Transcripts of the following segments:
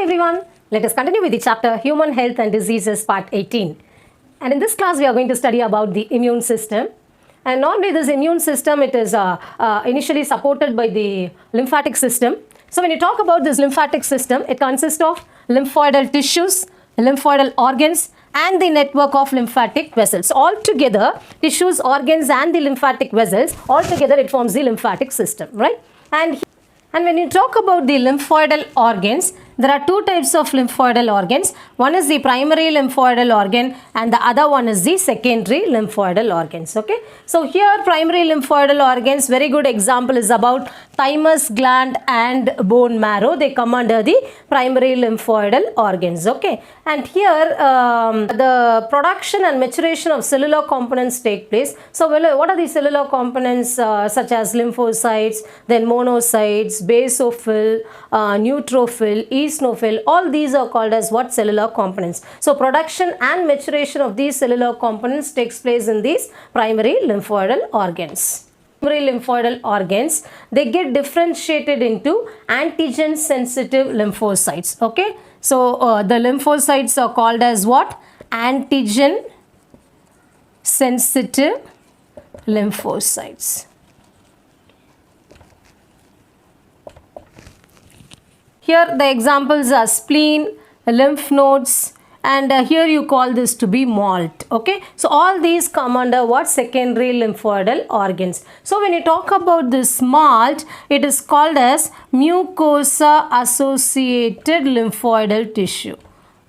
everyone, let us continue with the chapter Human Health and Diseases part 18. And in this class we are going to study about the immune system. And normally this immune system, it is initially supported by the lymphatic system. So when you talk about this lymphatic system, it consists of lymphoidal tissues, lymphoidal organs and the network of lymphatic vessels. All together, tissues, organs and the lymphatic vessels, all together it forms the lymphatic system, right? And when you talk about the lymphoidal organs, there are two types of lymphoidal organs. One is the primary lymphoidal organ and the other one is the secondary lymphoidal organs. Okay. So here primary lymphoidal organs, very good example is about thymus gland and bone marrow. They come under the primary lymphoidal organs. Okay. And here the production and maturation of cellular components take place. So what are the cellular components such as lymphocytes, then monocytes, basophil, neutrophil, eosinophil, all these are called as what? Cellular components. So production and maturation of these cellular components takes place in these primary lymphoidal organs. Primary lymphoidal organs, they get differentiated into antigen sensitive lymphocytes. Okay, so the lymphocytes are called as what? Antigen sensitive lymphocytes. Here the examples are spleen, lymph nodes, and here you call this to be MALT. Okay, so all these come under what? Secondary lymphoidal organs. So when you talk about this MALT, it is called as mucosa associated lymphoidal tissue.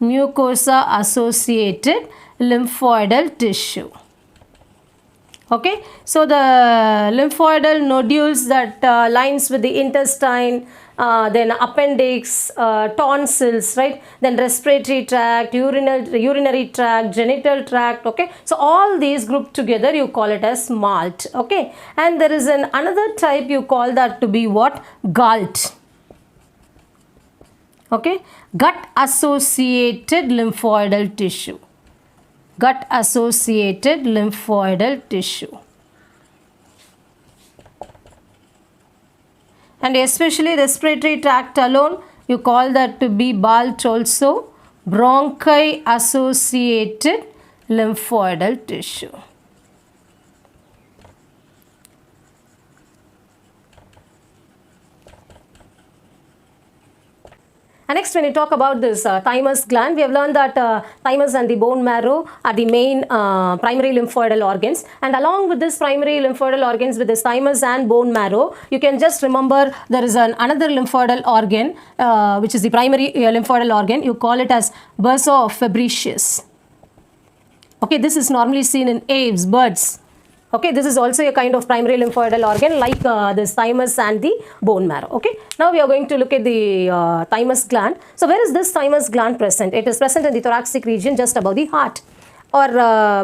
Mucosa associated lymphoidal tissue. Okay, so the lymphoidal nodules that lines with the intestine, then appendix, tonsils, right? Then respiratory tract, urinary tract, genital tract. Okay, so all these grouped together you call it as MALT. Okay, and there is another type you call that to be what? GALT. Okay, gut associated lymphoidal tissue. Gut associated lymphoidal tissue. And especially respiratory tract alone, you call that to be BALT also, bronchi associated lymphoidal tissue. And next, when you talk about this thymus gland, we have learned that thymus and the bone marrow are the main primary lymphoidal organs. And along with this primary lymphoidal organs, with this thymus and bone marrow, you can just remember there is another lymphoidal organ, which is the primary lymphoidal organ. You call it as bursa of Fabricius. Okay, this is normally seen in aves, birds. Okay, this is also a kind of primary lymphoidal organ like this thymus and the bone marrow. Okay, now we are going to look at the thymus gland. So where is this thymus gland present? It is present in the thoracic region just above the heart or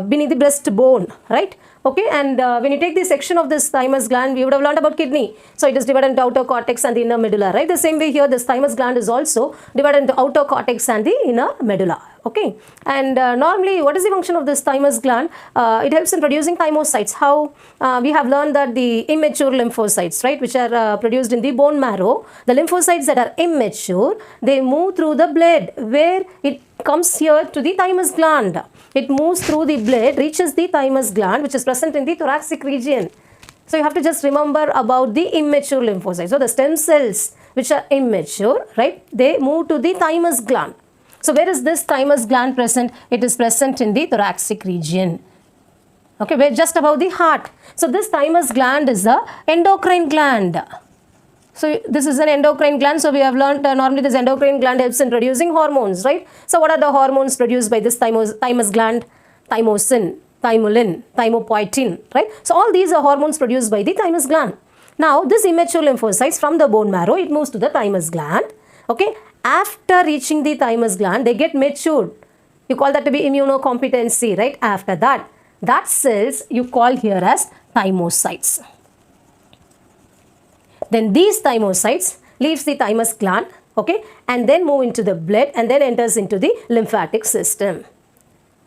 beneath the breastbone, right? Okay, and when you take the section of this thymus gland, we would have learned about kidney. So it is divided into outer cortex and the inner medulla, right? The same way here, this thymus gland is also divided into outer cortex and the inner medulla. Okay, and normally what is the function of this thymus gland? It helps in producing thymocytes. How? We have learned that the immature lymphocytes, right, which are produced in the bone marrow, the lymphocytes that are immature, they move through the blood where it comes here to the thymus gland. It moves through the blood, reaches the thymus gland, which is present in the thoracic region. So you have to just remember about the immature lymphocytes. So the stem cells which are immature, right, they move to the thymus gland. So where is this thymus gland present? It is present in the thoracic region. Okay, we're just above the heart. So this thymus gland is a endocrine gland. So this is an endocrine gland. So we have learned normally this endocrine gland helps in producing hormones, right? So what are the hormones produced by this thymus gland? Thymosin, thymolin, thymopoietin, right? So all these are hormones produced by the thymus gland. Now this immature lymphocytes from the bone marrow, it moves to the thymus gland. Okay, after reaching the thymus gland, they get matured. You call that to be immunocompetency, right? After that cells you call here as thymocytes. Then these thymocytes leaves the thymus gland, okay, and then move into the blood and then enters into the lymphatic system,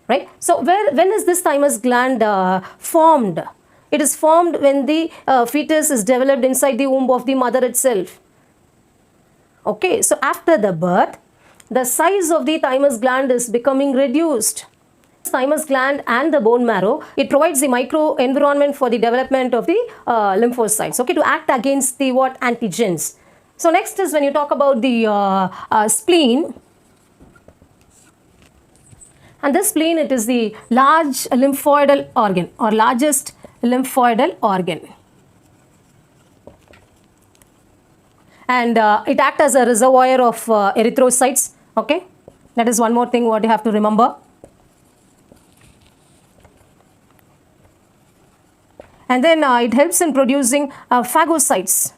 right? So when is this thymus gland formed? It is formed when the fetus is developed inside the womb of the mother itself. Okay, so after the birth, the size of the thymus gland is becoming reduced. Thymus gland and the bone marrow, it provides the microenvironment for the development of the lymphocytes, okay, to act against the what antigens. So next is when you talk about the spleen. And this spleen, it is the large lymphoidal organ or largest lymphoidal organ. And it acts as a reservoir of erythrocytes, okay. That is one more thing what you have to remember. And then it helps in producing phagocytes.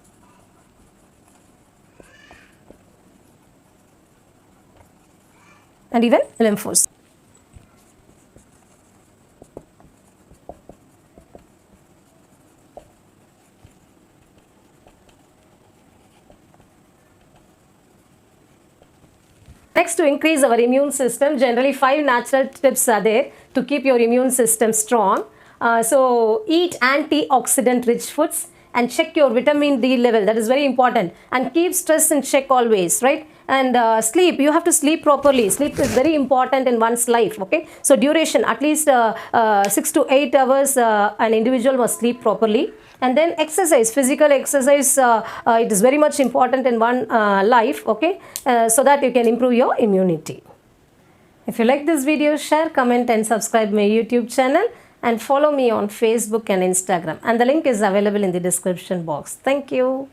And even lymphocytes. Next, to increase our immune system, generally 5 natural tips are there to keep your immune system strong. So eat antioxidant rich foods and check your vitamin D level. That is very important. And keep stress in check always, right? And sleep, you have to sleep properly. Sleep is very important in one's life, okay? So duration, at least 6 to 8 hours an individual must sleep properly. And then exercise, physical exercise, it is very much important in one life, okay? So that you can improve your immunity. If you like this video, share, comment and subscribe my YouTube channel and follow me on Facebook and Instagram. And the link is available in the description box. Thank you.